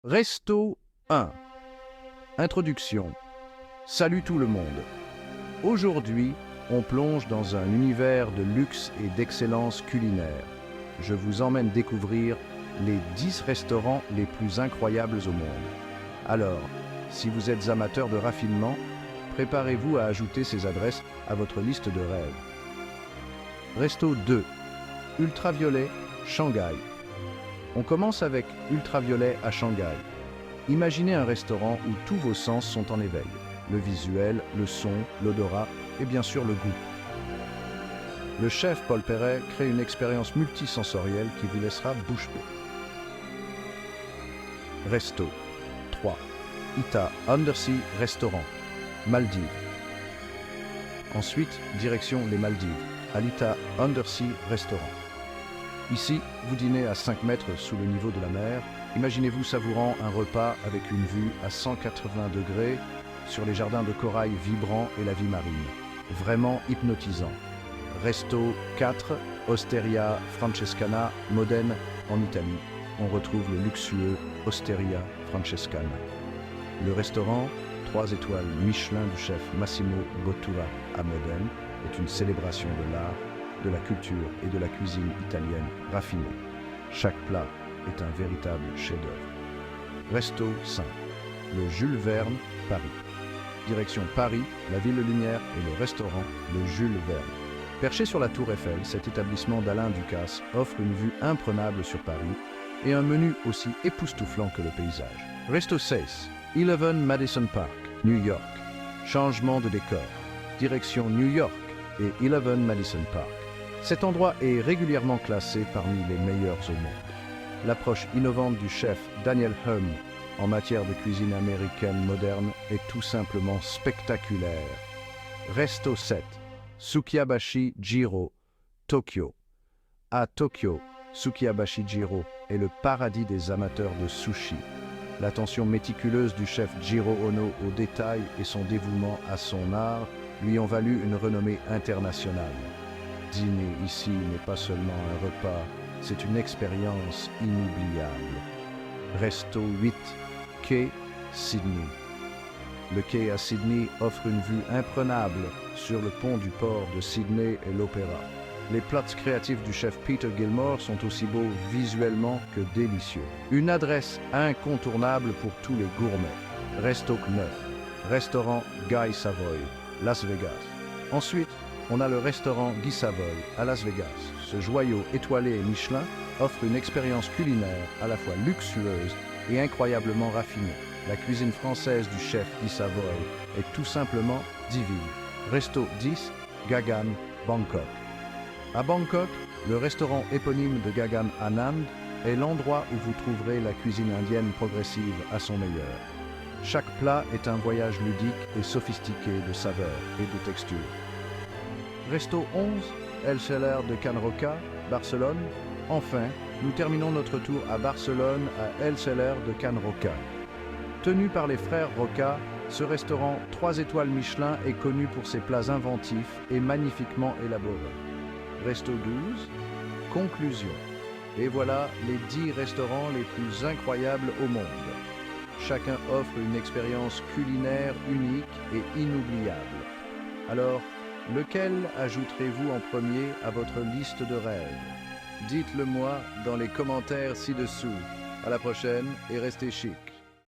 Resto 1. Introduction. Salut tout le monde. Aujourd'hui, on plonge dans un univers de luxe et d'excellence culinaire. Je vous emmène découvrir les 10 restaurants les plus incroyables au monde. Alors, si vous êtes amateur de raffinement, préparez-vous à ajouter ces adresses à votre liste de rêves. Resto 2. Ultraviolet, Shanghai. On commence avec Ultraviolet à Shanghai. Imaginez un restaurant où tous vos sens sont en éveil. Le visuel, le son, l'odorat et bien sûr le goût. Le chef Paul Perret crée une expérience multisensorielle qui vous laissera bouche bée. Resto 3. Ita Undersea Restaurant, Maldives. Ensuite, direction les Maldives, à l'Ita Undersea Restaurant. Ici, vous dînez à 5 mètres sous le niveau de la mer. Imaginez-vous savourant un repas avec une vue à 180 degrés sur les jardins de corail vibrants et la vie marine. Vraiment hypnotisant. Resto 4, Osteria Francescana, Modène, en Italie. On retrouve le luxueux Osteria Francescana. Le restaurant, 3 étoiles Michelin du chef Massimo Bottura à Modène, est une célébration de l'art, de la culture et de la cuisine italienne raffinée. Chaque plat est un véritable chef-d'œuvre. Resto 5. Le Jules Verne, Paris. Direction Paris, la ville de lumière et le restaurant Le Jules Verne. Perché sur la tour Eiffel, cet établissement d'Alain Ducasse offre une vue imprenable sur Paris et un menu aussi époustouflant que le paysage. Resto 6. 11 Madison Park, New York. Changement de décor. Direction New York et 11 Madison Park. Cet endroit est régulièrement classé parmi les meilleurs au monde. L'approche innovante du chef Daniel Humm en matière de cuisine américaine moderne est tout simplement spectaculaire. Resto 7. Sukiyabashi Jiro, Tokyo. À Tokyo, Sukiyabashi Jiro est le paradis des amateurs de sushi. L'attention méticuleuse du chef Jiro Ono aux détails et son dévouement à son art lui ont valu une renommée internationale. Dîner ici n'est pas seulement un repas, c'est une expérience inoubliable. Resto 8, Quai, Sydney. Le quai à Sydney offre une vue imprenable sur le pont du port de Sydney et l'opéra. Les plats créatifs du chef Peter Gilmore sont aussi beaux visuellement que délicieux. Une adresse incontournable pour tous les gourmets. Resto 9, Restaurant Guy Savoy, Las Vegas. Ensuite, on a le restaurant Guy Savoy à Las Vegas. Ce joyau étoilé et Michelin offre une expérience culinaire à la fois luxueuse et incroyablement raffinée. La cuisine française du chef Guy Savoy est tout simplement divine. Resto 10, Gagan, Bangkok. À Bangkok, le restaurant éponyme de Gagan Anand est l'endroit où vous trouverez la cuisine indienne progressive à son meilleur. Chaque plat est un voyage ludique et sophistiqué de saveurs et de textures. Resto 11, El Celler de Can Roca, Barcelone. Enfin, nous terminons notre tour à Barcelone à El Celler de Can Roca. Tenu par les frères Roca, ce restaurant 3 étoiles Michelin est connu pour ses plats inventifs et magnifiquement élaborés. Resto 12, conclusion. Et voilà les 10 restaurants les plus incroyables au monde. Chacun offre une expérience culinaire unique et inoubliable. Alors, lequel ajouterez-vous en premier à votre liste de rêves? Dites-le moi dans les commentaires ci-dessous. À la prochaine et restez chic.